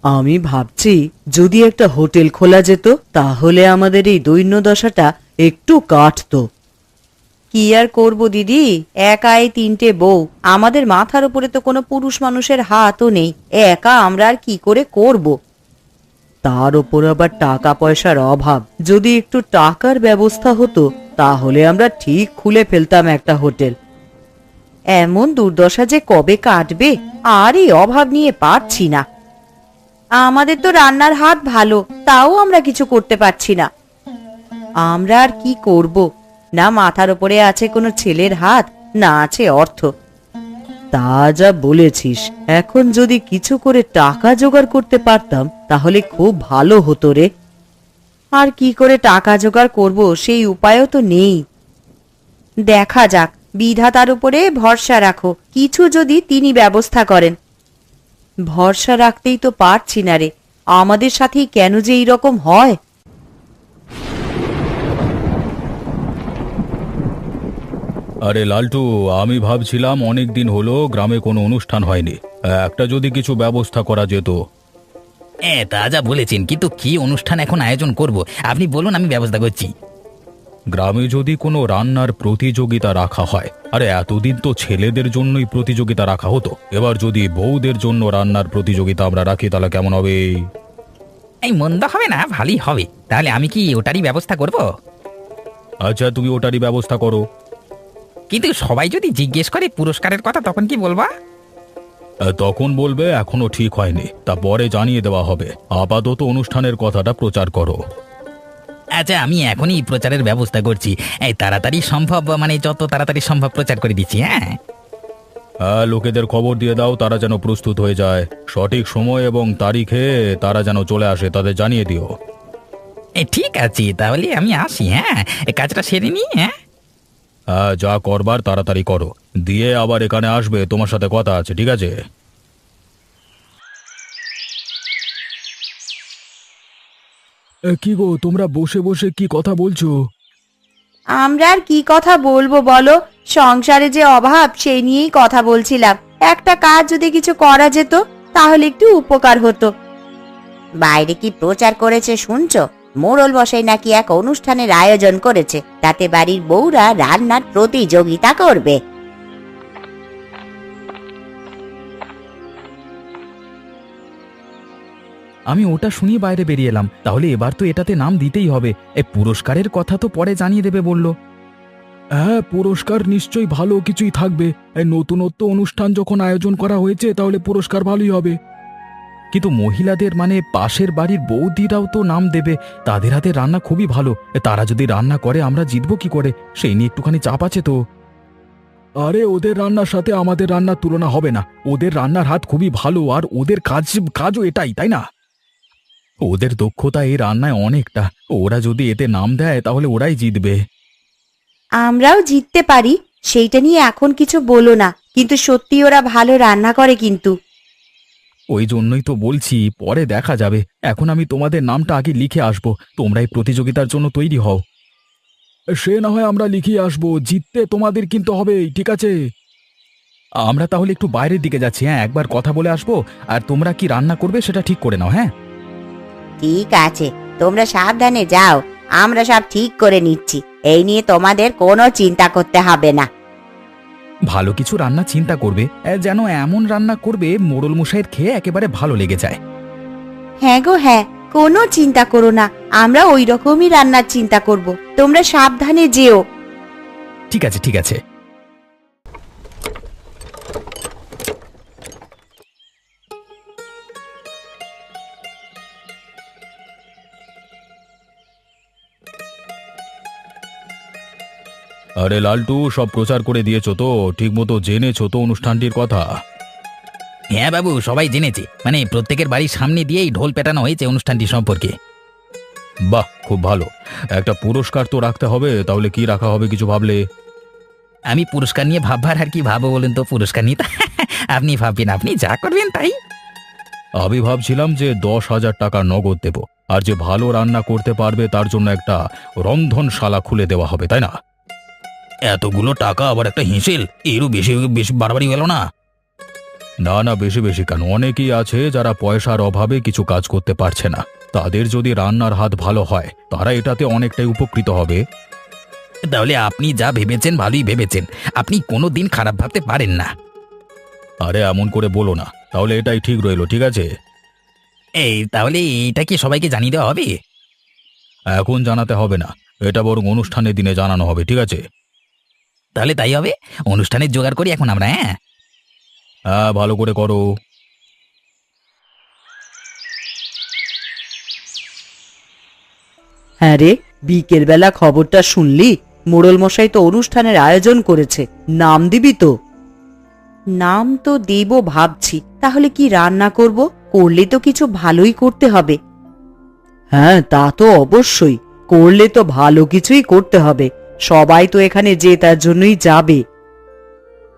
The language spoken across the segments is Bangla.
আমি ভাবছি যদি একটা হোটেল খোলা যেত তাহলে আমাদের এই দৈন্যদশাটা একটু কাটতো। কি আর করব দিদি, একাই তিনটে বউ, আমাদের মাথার উপরে তো কোনো পুরুষ মানুষের হাতও নেই, একা আমরা আর কি করে করব। তার উপর আবার টাকা পয়সার অভাব, যদি একটু টাকার ব্যবস্থা হতো তাহলে আমরা ঠিক খুলে ফেলতাম একটা হোটেল। এমন দুর্দশা যে কবে কাটবে, আর এই অভাব নিয়ে পারছি না। আমাদের তো রান্নার হাত ভালো, তাও আমরা কিছু করতে পারছি না। আমরা আর কি করব, না মাথার উপরে আছে কোনো ছেলের হাত, না আছে অর্থ। তা যা বলেছিস, এখন যদি কিছু করে টাকা জোগাড় করতে পারতাম তাহলে খুব ভালো হতো রে। আর কি করে টাকা জোগাড় করব সেই উপায়ও তো নেই। দেখা যাক, বিধাতার উপরে ভরসা রাখো, কিছু যদি তিনি ব্যবস্থা করেন। ভরসা রাখতেই তো পারছি না রে, আমাদের সাথেই কেন যে এইরকম হয়। আরে লালটু, আমি ভাবছিলাম অনেক দিন হলো গ্রামে কোনো অনুষ্ঠান হয়নি, একটা যদি কিছু ব্যবস্থা করা যেত। তা যা বলেছেন, কিন্তু কি অনুষ্ঠান এখন আয়োজন করব আপনি বলুন, আমি ব্যবস্থা করছি। গ্রামে যদি কোনো রান্নার প্রতিযোগিতা রাখা হয়, আরে এতদিন তো ছেলেদের জন্যই প্রতিযোগিতা রাখা হতো, এবার যদি বউদের জন্য রান্নার প্রতিযোগিতা আমরা রাখি তাহলে কেমন হবে? এই মন্দ হবে না, ভালোই হবে। তাহলে আমি কি ওটারই ব্যবস্থা করব? আচ্ছা, তুমি ওটারই ব্যবস্থা করো। কিন্তু সবাই যদি জিজ্ঞেস করে পুরস্কারের কথা, তখন কি বলবা? তখন বলবে এখনো ঠিক হয়নি, তা পরে জানিয়ে দেওয়া হবে। আপাতত অনুষ্ঠানের কথাটা প্রচার করো। আচ্ছা, আমি এখনই প্রচারের ব্যবস্থা করছি। এই তাড়াতাড়ি সম্ভব, মানে যত তাড়াতাড়ি সম্ভব প্রচার করে দিচ্ছি। হ্যাঁ হ্যাঁ, লোকেদের খবর দিয়ে দাও, তারা যেন প্রস্তুত হয়ে যায়। সঠিক সময় এবং তারিখে তারা যেন চলে আসে, তাদের জানিয়ে দিও। ঠিক আছে, তাহলে আমি আসি। হ্যাঁ, এই কাজটা সেরে নি। হ্যাঁ হ্যাঁ, যা করবার তাড়াতাড়ি করো, দিয়ে আবার এখানে আসবে, তোমার সাথে কথা আছে, ঠিক আছে? কি গো, তোমরা বসে বসে কি কথা বলছো? আমরা আর কি কথা বলবো বলো, সংসারে যে অভাব সেই নিয়েই কথা বলছিলাম। একটা কাজ যদি কিছু করা যেত তাহলে একটু উপকার হতো। বাইরে কি প্রচার করেছে শুনছো? মোড়ল বসাই নাকি এক অনুষ্ঠানের আয়োজন করেছে, তাতে বাড়ির বউরা রান্নার প্রতিযোগিতা করবে। আমি ওটা শুনিয়ে বাইরে বেরিয়ে এলাম। তাহলে এবার তো এটাতে নাম দিতেই হবে। এই পুরস্কারের কথা তো পরে জানিয়ে দেবে বললো। হ্যাঁ, পুরস্কার নিশ্চয়ই ভালো কিছুই থাকবে। এই নতুনত্ব অনুষ্ঠান যখন আয়োজন করা হয়েছে তাহলে পুরস্কার ভালোই হবে। কিন্তু মহিলাদের, মানে পাশের বাড়ির বৌদিরাও তো নাম দেবে, তাদের হাতে রান্না খুবই ভালো। তারা যদি রান্না করে আমরা জিতবো কি করে, সেই নিয়ে একটুখানি চাপ আছে তো। আরে, ওদের রান্নার সাথে আমাদের রান্নার তুলনা হবে না। ওদের রান্নার হাত খুবই ভালো, আর ওদের কাজও এটাই, তাই না? ওদের দক্ষতা এই রান্নায় অনেকটা। ওরা যদি এতে নাম দেয় তাহলে ওরাই জিতবে। আমরাও জিততে পারি, সেইটা নিয়ে এখন কিছু বলো না, কিন্তু সত্যি ওরা ভালো রান্না করে কিন্তু। ওই জন্যই তো বলছি, পরে দেখা যাবে। এখন আমি তোমাদের নামটা আগে লিখে আসবো, তোমরা এই প্রতিযোগিতার জন্য তৈরি হও। সে না হয় আমরা লিখিয়ে আসবো, জিততে তোমাদের কিন্তু হবেই, ঠিক আছে? আমরা তাহলে একটু বাইরের দিকে যাচ্ছি। হ্যাঁ, একবার কথা বলে আসবো। আর তোমরা কি রান্না করবে সেটা ঠিক করে নাও। হ্যাঁ ঠিক আছে, তোমরা সাবধানে যাও, আমরা সব ঠিক করে নিচ্ছি, এই নিয়ে তোমাদের কোনো চিন্তা করতে হবে না। ভালো কিছু রান্না চিন্তা করবে, যেন এমন রান্না করবে মোড়ল মশাইয়ের খেয়ে একেবারে ভালো লেগে যায়। হ্যাঁ গো হ্যাঁ, কোনো চিন্তা করো না, আমরা ওই রকমই রান্নার চিন্তা করব, তোমরা সাবধানে যেও। ঠিক আছে, ঠিক আছে। আরে লালটু, সব প্রচার করে দিয়েছো তো? ঠিক মতো জেনেছো তো অনুষ্ঠানটির কথা? হ্যাঁ বাবু, সবাই জেনেছে। মানে প্রত্যেকের বাড়ির সামনে দিয়েই ঢোল পেটানো হয়েছে অনুষ্ঠানটি সম্পর্কে। বাহ, খুব ভালো। একটা পুরস্কার তো রাখতে হবে, তাহলে কি রাখা হবে কিছু ভাবলে? আমি পুরস্কার নিয়ে ভাববার আর কি ভাবো বলেন তো? পুরস্কার নিয়ে তো আপনি ভাববেন, আপনি যা করবেন তাই। আমি ভাবছিলাম যে 10,000 টাকা নগদ দেব, আর যে ভালো রান্না করতে পারবে তার জন্য একটা রন্ধনশালা খুলে দেওয়া হবে, তাই না? এতগুলো টাকা আবার একটা হিঁসেল, এরও বেশি বেশি বাড়াবাড়ি গেল না? না না, বেশি বেশি কেন? অনেকেই আছে যারা পয়সার অভাবে কিছু কাজ করতে পারছে না। তাদের যদি রান্নার হাত ভালো হয় তারা এটাতে অনেকটাই উপকৃত হবে। তাহলে আপনি যা ভেবেছেন ভালোই ভেবেছেন, আপনি কোনো দিন খারাপ ভাবতে পারেন না। আরে এমন করে বলো না, তাহলে এটাই ঠিক রইলো, ঠিক আছে? তাহলে এটা কি সবাইকে জানিয়ে দেওয়া হবে? এখন জানাতে হবে না, এটা বরং অনুষ্ঠানের দিনে জানানো হবে, ঠিক আছে? তাহলে তাই হবে, অনুষ্ঠানের জোগাড় করি এখন আমরা। হ্যাঁ, হ্যাঁ, ভালো করে করো। হ্যাঁ রে, বিকেল বেলা খবরটা শুনলি? মোড়ল মশাই তো অনুষ্ঠানের আয়োজন করেছে, নাম দিবি তো? নাম তো দেব ভাবছি, তাহলে কি রান্না করব? করলে তো কিছু ভালোই করতে হবে। হ্যাঁ, তা তো অবশ্যই, করলে তো ভালো কিছুই করতে হবে। সবাই তো এখানে যে তার জন্যই যাবে।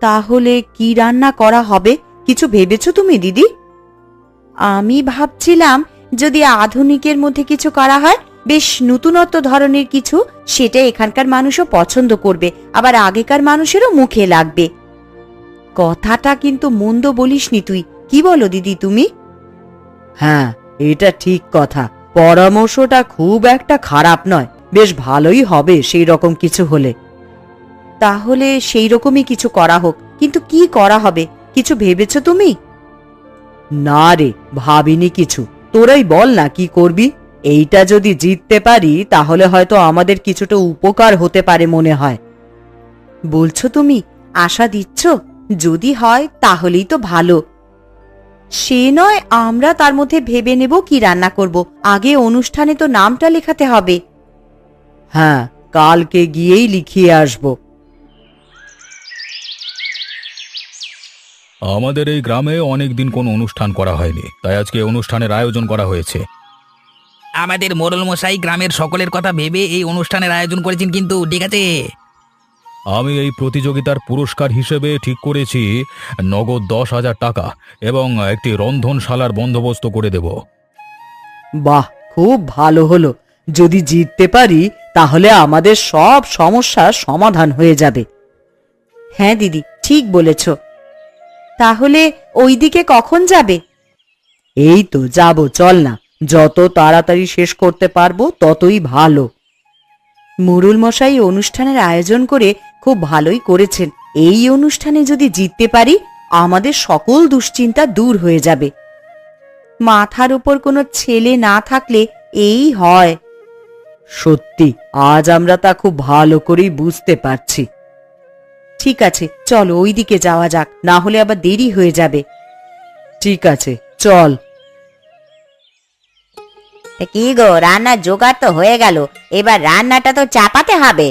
তাহলে কি রান্না করা হবে, কিছু ভেবেছো তুমি দিদি? আমি ভাবছিলাম যদি আধুনিকের মধ্যে কিছু করা হয়, বেশ নতুনত্ব ধরনের কিছু, সেটা এখানকার মানুষও পছন্দ করবে, আবার আগেকার মানুষেরও মুখে লাগবে। কথাটা কিন্তু মন্দ বলিসনি তুই, কি বলো দিদি তুমি? হ্যাঁ, এটা ঠিক কথা, পরামর্শটা খুব একটা খারাপ নয়, বেশ ভালোই হবে সেই রকম কিছু হলে। তাহলে সেই রকমই কিছু করা হোক, কিন্তু কি করা হবে, কিছু ভেবেছো তুমি? না রে, ভাবিনি কিছু, তোরাই বল না কি করবি। এইটা যদি জিততে পারি তাহলে হয়তো আমাদের কিছুটা উপকার হতে পারে মনে হয়। বলছো তুমি, আশা দিচ্ছ? যদি হয় তাহলেই তো ভালো। সে নয়, আমরা তার মধ্যে ভেবে নেব কি রান্না করব, আগে অনুষ্ঠানে তো নামটা লেখাতে হবে। হ্যাঁ, কালকে গিয়েই লিখিয়ে আসব। আমাদের এই গ্রামে অনেকদিন কোনো অনুষ্ঠান করা হয়নি, তাই আজকে অনুষ্ঠানের আয়োজন করা হয়েছে। আমাদের মোড়ল মশাই গ্রামের সকলের কথা ভেবে এই অনুষ্ঠানের আয়োজন করেছেন, কিন্তু ঠিক আছে। আমি এই প্রতিযোগিতার পুরস্কার হিসেবে ঠিক করেছি নগদ 10,000 টাকা এবং একটি রন্ধনশালার বন্দোবস্ত করে দেব। বাহ, খুব ভালো হলো। যদি জিততে পারি তাহলে আমাদের সব সমস্যার সমাধান হয়ে যাবে। হ্যাঁ দিদি, ঠিক বলেছ। তাহলে ওইদিকে কখন যাবে? এই তো যাব, চল না, যত তাড়াতাড়ি শেষ করতে পারবো ততই ভালো। মুরুল মশাই অনুষ্ঠানের আয়োজন করে খুব ভালোই করেছেন। এই অনুষ্ঠানে যদি জিততে পারি আমাদের সকল দুশ্চিন্তা দূর হয়ে যাবে। মাথার উপর কোনো ছেলে না থাকলে এই হয়। সত্যি, আজ আমরা তা খুব ভালো করেই বুঝতে পারছি। ঠিক আছে, চলো ওইদিকে যাওয়া যাক, না হলে আবার দেরি হয়ে যাবে। ঠিক আছে, চল। কি গো, রান্নার জোগাড় তো হয়ে গেল, এবার রান্নাটা তো চাপাতে হবে।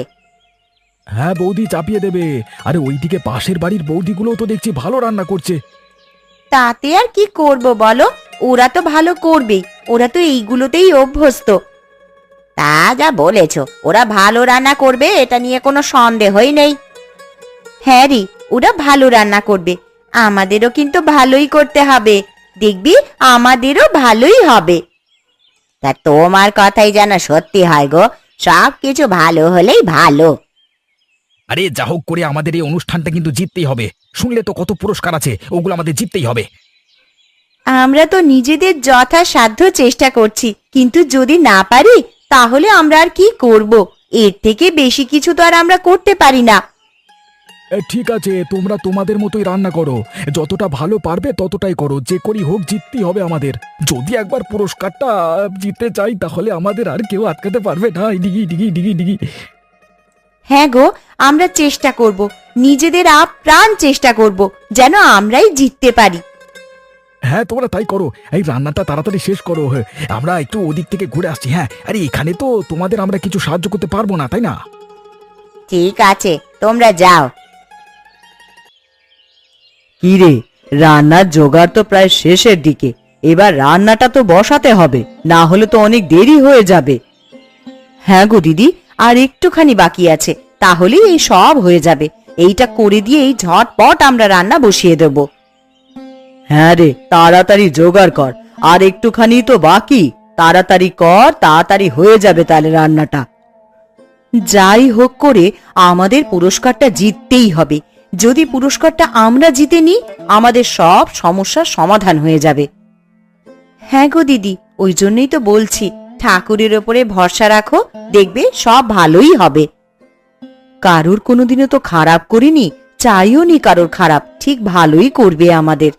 হ্যাঁ বৌদি চাপিয়ে দেবে। আরে ওইদিকে পাশের বাড়ির বৌদিগুলো তো দেখছি ভালো রান্না করছে। তাতে আর কি করব বলো, ওরা তো ভালো করবেই, ওরা তো এইগুলোতেই অভ্যস্ত। তা যা বলেছ, ওরা ভালো রান্না করবে এটা নিয়ে কোনো সন্দেহই নেই। হ্যাঁ রে, ওরা ভালো রান্না করবে, আমাদেরও কিন্তু ভালোই করতে হবে, দেখবি আমাদেরও ভালোই হবে। তা তোমার কথাই যেন সত্যি হয় গো, সব কিছু ভালো হলেই ভালো। আরে যা হোক করে আমাদের এই অনুষ্ঠানটা কিন্তু জিততেই হবে। শুনলে তো কত পুরস্কার আছে, ওগুলো আমাদের জিততেই হবে। আমরা তো নিজেদের যথাসাধ্য চেষ্টা করছি, কিন্তু যদি না পারি তাহলে আমরা আর কি করব? এর থেকে বেশি কিছু তো আর আমরা করতে পারি না। ঠিক আছে, তোমরা তোমাদের মতোই রান্না করো, যতটা ভালো পারবে ততটাই করো, যে করি হোক জিততেই হবে আমাদের। যদি একবার পুরস্কারটা জিততে চাই তাহলে আমাদের আর কেউ আটকাতে পারবে না। ডিগি ডিগি ডিগি ডিগি। হ্যাঁ গো, আমরা চেষ্টা করব, নিজেদের আপ্রাণ চেষ্টা করব যেন আমরাই জিততে পারি। হ্যাঁ তোমরা তাই করো, এই রান্নাটা তাড়াতাড়ি শেষ করো। আমরা একটু ওদিক থেকে ঘুরে আসছি। হ্যাঁ, আরে এখানে তো তোমাদের আমরা কিছু সাহায্য করতে পারবো না, তাই না? ঠিক আছে, তোমরা যাও। কি রে, রান্নার জোগাড় তো প্রায় শেষের দিকে, এবার রান্নাটা তো বসাতে হবে, না হলে তো অনেক দেরি হয়ে যাবে। হ্যাঁ গো দিদি, আর একটুখানি বাকি আছে, তাহলেই এই সব হয়ে যাবে। এইটা করে দিয়েই ঝটপট আমরা রান্না বসিয়ে দেব। হ্যাঁ রে, তাড়াতাড়ি জোগাড় কর, আর একটুখানি তো বাকি, তাড়াতাড়ি কর, তাড়াতাড়ি হয়ে যাবে তাহলে রান্নাটা। যাই হোক করে আমাদের পুরস্কারটা জিততেই হবে, যদি পুরস্কারটা আমরা জিতে নিই আমাদের সব সমস্যার সমাধান হয়ে যাবে। হ্যাঁ গো দিদি, ওই জন্যই তো বলছি ঠাকুরের ওপরে ভরসা রাখো, দেখবে সব ভালোই হবে। কারুর কোনোদিনও তো খারাপ করিনি, চাইও নি কারোর খারাপ, ঠিক ভালোই করবে আমাদের।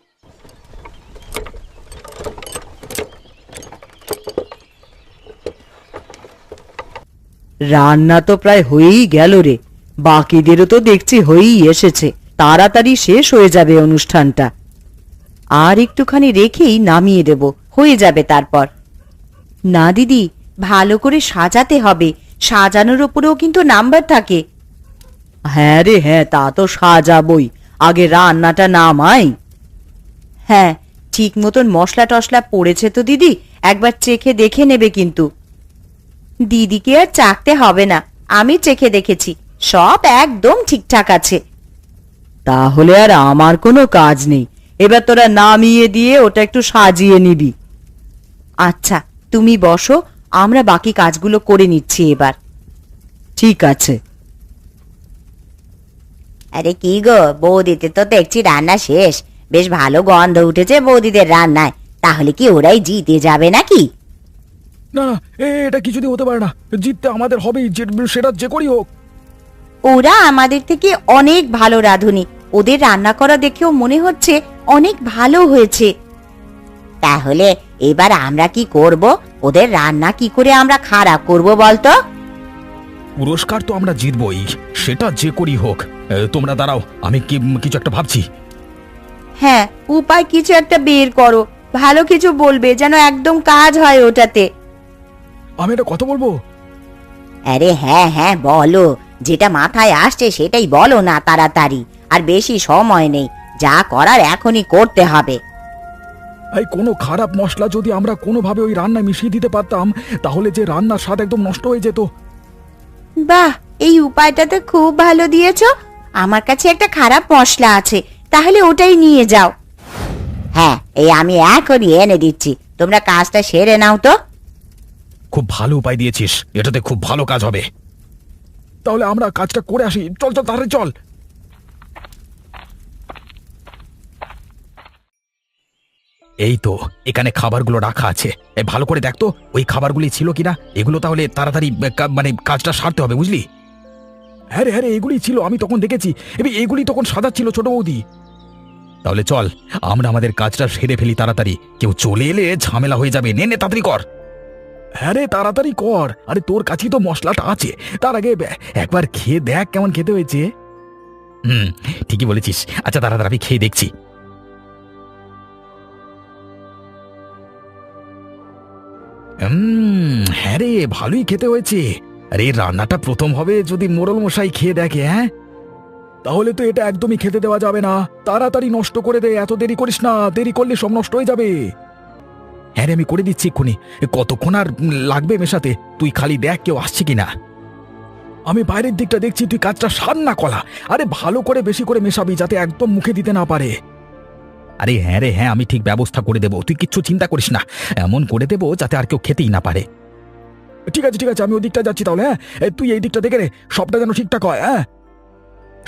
রান্না তো প্রায় হয়েই গেল রে, বাকিদেরও তো দেখছি হয়েই এসেছে, তাড়াতাড়ি শেষ হয়ে যাবে অনুষ্ঠানটা। আর একটুখানি রেখেই নামিয়ে দেব, হয়ে যাবে তারপর। না দিদি, ভালো করে সাজাতে হবে, সাজানোর উপরেও কিন্তু নাম্বার থাকে। হ্যাঁ রে হ্যাঁ, তা তো সাজাবই, আগে রান্নাটা নামাই। হ্যাঁ, ঠিক মতন মশলা টশলা পড়েছে তো দিদি, একবার চেখে দেখে নেবে কিন্তু। দিদিকে আর চাকতে হবে না, আমি চেখে দেখেছি, সব একদম ঠিকঠাক আছে। তাহলে আর আমার কোনো কাজ নেই, এবার তোরা নামিয়ে দিয়ে ওটা একটু সাজিয়ে নিবি। আচ্ছা তুমি বসো, আমরা বাকি কাজগুলো করে নিচ্ছি এবার। ঠিক আছে। আরে কি গো, বৌদিতে তো দেখছি রান্না শেষ, বেশ ভালো গন্ধ উঠেছে বৌদিদের রান্নায়। তাহলে কি ওরাই জিতে যাবে নাকি? না না, এটা কিছুতেই হতে পারে না, জিততে আমাদের হবেই, সেটা যে করি হোক। ওরা আমাদের থেকে অনেক ভালো রাঁধুনি, ওদের রান্না করা দেখেও মনে হচ্ছে অনেক ভালো হয়েছে। তাহলে এবার আমরা কি করব? ওদের রান্না কি করে আমরা খারাপ করব বলতো? পুরস্কার তো আমরা জিতবই, সেটা যে করি হোক। তোমরা দাঁড়াও, আমি কিছু একটা ভাবছি। হ্যাঁ, উপায় কিছু একটা বের করো, ভালো কিছু বলবে যেন একদম কাজ হয় ওটাতে। আমি একটা কথা বলবো। আরে হ্যাঁ হ্যাঁ বলো, যেটা মাথায় আসছে সেটাই বলো না তাড়াতাড়ি, আর বেশি সময় নেই, যা করার এখনই করতে হবে। এই কোনো খারাপ মশলা যদি আমরা কোনোভাবে ওই রান্নায় মিশিয়ে দিতে পারতাম, তাহলে যে রান্নার স্বাদ একদম নষ্ট হয়ে যেত। বাহ, এই উপায়টা তো খুব ভালো দিয়েছো। আমার কাছে একটা খারাপ মশলা আছে, তাহলে ওটাই নিয়ে যাও। হ্যাঁ, এই আমি এখনই এনে দিচ্ছি, তোমরা কাজটা সেরে নাও তো। খুব ভালো উপায় দিয়েছিস, এটাতে খুব ভালো কাজ হবে। তাহলে আমরা কাজটা করে আসি, চল চল তাড়াতাড়ি চল। এই তো, এখানে খাবারগুলো রাখা আছে, ভালো করে দেখ তো ওই খাবারগুলি ছিল কিনা। এগুলো তাহলে তাড়াতাড়ি মানে কাজটা সারতে হবে, বুঝলি? হ্যাঁ রে হ্যাঁ রে, এগুলি ছিল, আমি তখন দেখেছি, এগুলি তখন সাদা ছিল ছোট বৌদি। তাহলে চল আমরা আমাদের কাজটা সেরে ফেলি তাড়াতাড়ি, কেউ চলে এলে ঝামেলা হয়ে যাবে। নে নে তাড়াতাড়ি কর। হ্যাঁ রে, তাড়াতাড়ি কর, আরে তোর কাছেই তো মশলাটা আছে, তার আগে একবার খেয়ে দেখ কেমন খেতে হয়েছে। ঠিকই বলেছিস। আচ্ছা তাড়াতাড়ি আমি খেয়ে দেখছি। হ্যাঁ রে, ভালোই খেতে হয়েছে। আরে রান্নাটা প্রথম হবে যদি মোড়ল মশাই খেয়ে দেখে। হ্যাঁ, তাহলে তো এটা একদমই খেতে দেওয়া যাবে না, তাড়াতাড়ি নষ্ট করে দে, এত দেরি করিস না, দেরি করলে সব নষ্ট হয়ে যাবে। হ্যাঁ রে, আমি করে দিচ্ছি এক্ষুনি। কতক্ষণ আর লাগবে মেশাতে? তুই খালি দেখ কেউ আসছে কিনা। আমি বাইরের দিকটা দেখছি, তুই কাজটা সার না কলা, আরে ভালো করে বেশি করে মেশাবি যাতে একদম মুখে দিতে না পারে। আরে হ্যাঁ রে হ্যাঁ, আমি ঠিক ব্যবস্থা করে দেবো, তুই কিচ্ছু চিন্তা করিস না। এমন করে দেবো যাতে আর কেউ খেতেই না পারে। ঠিক আছে ঠিক আছে, আমি ওই দিকটা যাচ্ছি তাহলে। হ্যাঁ, তুই এই দিকটা দেখে রে, সবটা যেন ঠিকঠাক হয়। হ্যাঁ,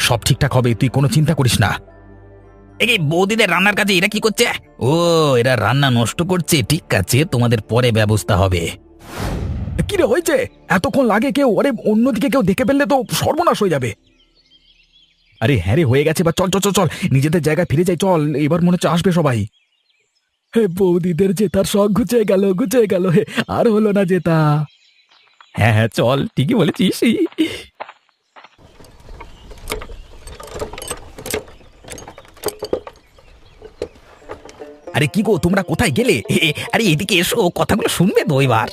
সব ঠিকঠাক হবে, তুই কোনো চিন্তা করিস না। এই বৌদিদের রান্নার কাজে এরা কি করছে? ও, এরা রান্না নষ্ট করছে, ঠিক আছে, তোমাদের পরে ব্যবস্থা হবে। কি রে হয়েছে, এতক্ষণ লাগে কেউ? আরে অন্যদিকে কেউ দেখে ফেললে তো সর্বনাশ হয়ে যাবে। আরে হ্যাঁ রে, হয়ে গেছে, এবার চল চল চল চল, নিজেদের জায়গায় ফিরে যাই, চল, এবার মনে হচ্ছে আসবে সবাই। হে, বৌদিদের জেতার শখ ঘুচে গেল, হে, আর হলো না জেতা। হ্যাঁ হ্যাঁ চল, ঠিকই বলেছিস। আরে কি গো, তোমরা কোথায় গেলে? আরে এদিকে এসো, কথাগুলো শুনবে তো এবার।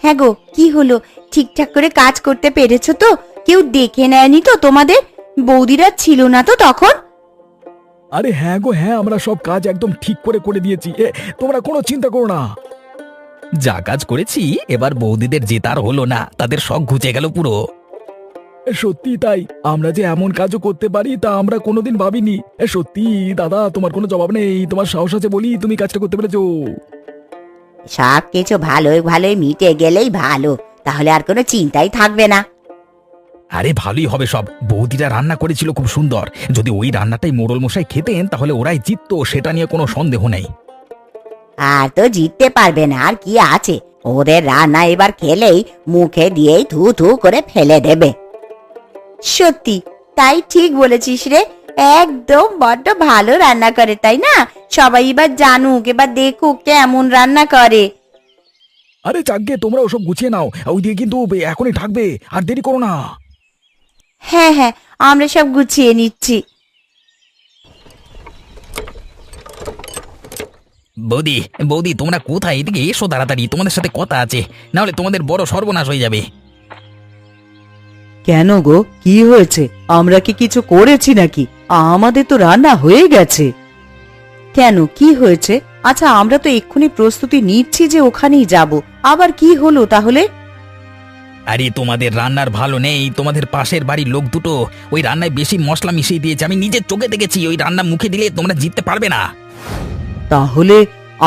হ্যাঁ গো, কি হলো? ঠিকঠাক করে কাজ করতে পেরেছো তো? কেউ দেখে নেয়নি তো তোমাদের? বৌদিরা ছিল না তো তখন? আরে হ্যাঁ গো হ্যাঁ, আমরা সব কাজ একদম ঠিক করে করে দিয়েছি, তোমরা কোনো চিন্তা করো না। যা কাজ করেছি, এবার বৌদিদের জেতার হলো না, তাদের শখ ঘুচে গেল পুরো। সত্যি তাই, আমরা যে এমন কাজও করতে পারি তা আমরা কোনোদিন ভাবিনি। সত্যি দাদা, তোমার কোনো জবাব নেই, তোমার সাহস আছে বলি তুমি কাজটা করতে পেরেছো। সব কিছু ভালোই ভালোই মিটে গেলেই ভালো, তাহলে আর কোনো চিন্তাই থাকবে না। আরে ভালোই হবে সব, বৌদিরা রান্না করেছিল খুব সুন্দর। যদি ওই রান্নাটাই মোড়ল মশাই খেতেন তাহলে ওরাই জিততো, সেটা নিয়ে কোনো সন্দেহ নেই। আর তো জিততে পারবে না, আর কি আছে, ওদের রান্না এবার খেলেই মুখে দিয়েই থু থু করে ফেলে দেবে। সত্যি তাই, ঠিক বলেছিস রে, একদম বড্ড ভালো রান্না করে, তাই না? সবাই এবার জানুক, এবার দেখুক কেমন রান্না করে। আরে যাকগে, তোমরা ওসব গুছিয়ে নাও, ওইদিকে কিন্তু এখনই ঢাকবে, আর দেরি করো না। হ্যাঁ হ্যাঁ, আমরা সব গুছিয়ে নিচ্ছি। বৌদি বৌদি, তোমরা কোথায়? এদিকে এসো তাড়াতাড়ি, তোমাদের সাথে কথা আছে, না হলে তোমাদের বড় সর্বনাশ হয়ে যাবে। কেন গো, কি হয়েছে? আমরা কি কিছু করেছি নাকি? আমাদের তো রান্না হয়ে গেছে। কেন, কি হয়েছে? আচ্ছা, আমরা তো এক্ষুনি প্রস্তুতি নিচ্ছি যে ওখানেই যাব, আবার কি হলো তাহলে? আরে তোমাদের রান্নার ভালো নেই, তোমাদের পাশের বাড়ির লোক দুটো ওই রান্নায় বেশি মশলা মিশিয়ে দিয়েছে। আমি নিজের চোখে দেখেছি, ওই রান্না মুখে দিলে তোমরা জিততে পারবে না। তাহলে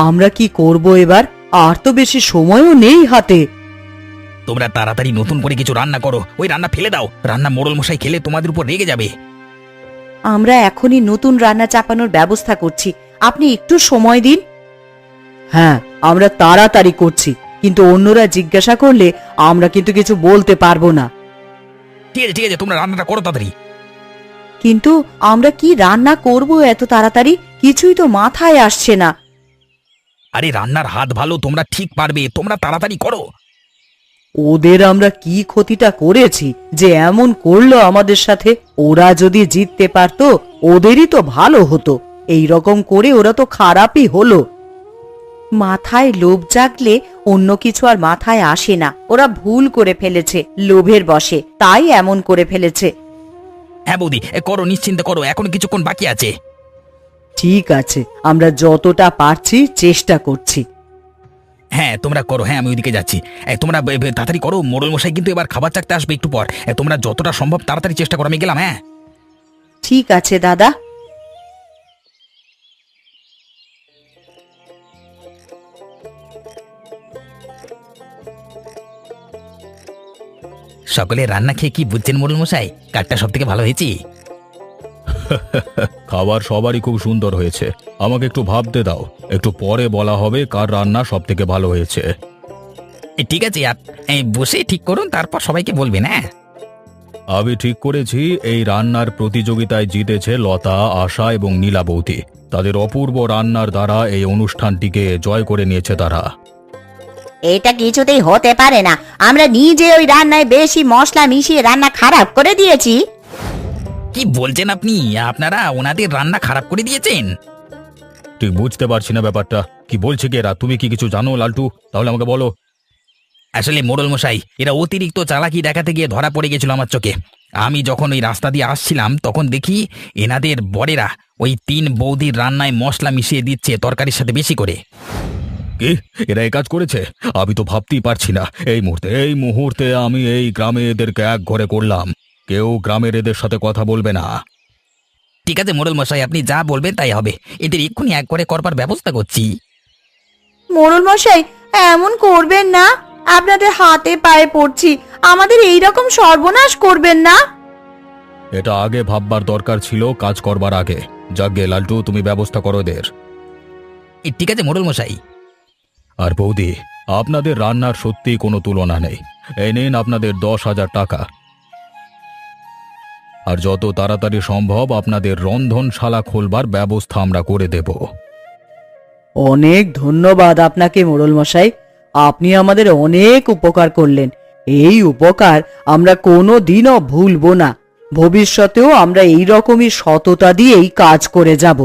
আমরা কি করব এবার? আর তো বেশি সময়ও নেই হাতে। তোমরা তাড়াতাড়ি নতুন করে কিছু রান্না করো, ওই রান্না ফেলে দাও। রান্না মোড়ল মশাই খেলে তোমাদের উপর রেগে যাবে। আমরা এখনই নতুন রান্না চাপানোর ব্যবস্থা করছি, আপনি একটু সময় দিন। হ্যাঁ, আমরা তাড়াতাড়ি করছি, কিন্তু অন্যরা জিজ্ঞাসা করলে আমরা কিন্তু কিছু বলতে পারবো না। ঠিক আছে ঠিক আছে, তোমরা রান্নাটা করো তাড়াতাড়ি। কিন্তু আমরা কি রান্না করব এত তাড়াতাড়ি? কিছুই তো মাথায় আসছে না। আরে রান্নার হাত ভালো, তোমরা ঠিক পারবে, তোমরা তাড়াতাড়ি করো। ওদের আমরা কি ক্ষতিটা করেছি যে এমন করলো আমাদের সাথে? ওরা যদি জিততে পারতো ওদেরই তো ভালো হতো, এই রকম করে ওরা তো খারাপই হলো। মাথায় লোভ জাগলে অন্য কিছু আর মাথায় আসে না। ওরা ভুল করে ফেলেছে, লোভের বশে, তাই এমন করে ফেলেছে। হ্যাঁ বৌদি, করো, নিশ্চিন্তে করো, এখন কিছুক্ষণ বাকি আছে। ঠিক আছে, আমরা যতটা পারছি চেষ্টা করছি। হ্যাঁ তোমরা করো, হ্যাঁ আমি ওইদিকে যাচ্ছি। তোমরা তাড়াতাড়ি করো, মোড়ল মশাই কিন্তু এবার খাবার চাকতে আসবে একটু পর। তোমরা যতটা সম্ভব তাড়াতাড়ি চেষ্টা করো, আমি গেলাম। হ্যাঁ ঠিক আছে দাদা। সকলে রান্না খেয়ে কি বুঝছেন মোড়ল মশাই? কাঠটা সব থেকে ভালো হয়েছে। খাবার সবারই খুব সুন্দর হয়েছে। আমাকে একটু ভাবতে দাও, একটু পরে বলা হবে কার রান্না সব থেকে ভালো হয়েছে। ঠিক আছে, বসে ঠিক করুন, তারপর সবাইকে বলবেন। হ্যাঁ আমি ঠিক করেছি, এই রান্নার প্রতিযোগিতায় জিতেছে লতা, আশা এবং নীলা বৌদি। তাদের অপূর্ব রান্নার দ্বারা এই অনুষ্ঠানটিকে জয় করে নিয়েছে তারা। এটা কিছুতেই হতে পারে না, আমরা নিজে ওই রান্নায় বেশি মশলা মিশিয়ে রান্না খারাপ করে দিয়েছি। কি বলছেন আপনি? আপনারা ওনাদের রান্না খারাপ করে দিয়েছেন? ঠিক বুঝতে পারছি না ব্যাপারটা, কি বলছে কি এরা? তুমি কি কিছু জানো লালটু? তাহলে আমাকে বলো। আসলে মোড়ল মশাই, এরা অতিরিক্ত চালাকি দেখাতে গিয়ে ধরা পড়ে গেছিল আমার চোখে। আমি যখন ওই রাস্তা দিয়ে আসছিলাম তখন দেখি এনাদের বরেরা ওই 3 বৌদির রান্নায় মশলা মিশিয়ে দিচ্ছে তরকারির সাথে বেশি করে। কি, এরা এই কাজ করেছে? আমি তো ভাবতেই পারছি না। এই মুহূর্তে আমি এই গ্রামে এদেরকে এক ঘরে করলাম। কেউ গ্রামের এদের সাথে কথা বলবে না। ঠিক আছে মোড়ল মশাই, আপনি যা বলবেন তাই হবে। এদের এক্ষুনি এক করে করবার ব্যবস্থা করছি। মোড়ল মশাই, এমন করবেন না, আপনাদের হাতে পায়ে পড়ছি, আমাদের এই রকম সর্বনাশ করবেন না। এটা আগে ভাববার দরকার ছিল, কাজ করবার আগে। যাগে লালটু, তুমি ব্যবস্থা করো এদের। ঠিক আছে মোড়ল মশাই। আর বৌদি, আপনাদের রান্নার সত্যি কোনো তুলনা নেই। এই নিন আপনাদের 10,000 টাকা। আর যত তাড়াতাড়ি সম্ভব আপনাদের রন্ধনশালা খোলবার ব্যবস্থা আমরা করে দেব। অনেক ধন্যবাদ আপনাকে মোড়ল মশাই, আপনি আমাদের অনেক উপকার করলেন। এই উপকার আমরা কোনো দিনও ভুলবো না। ভবিষ্যতেও আমরা এই রকমই সততা দিয়েই কাজ করে যাব।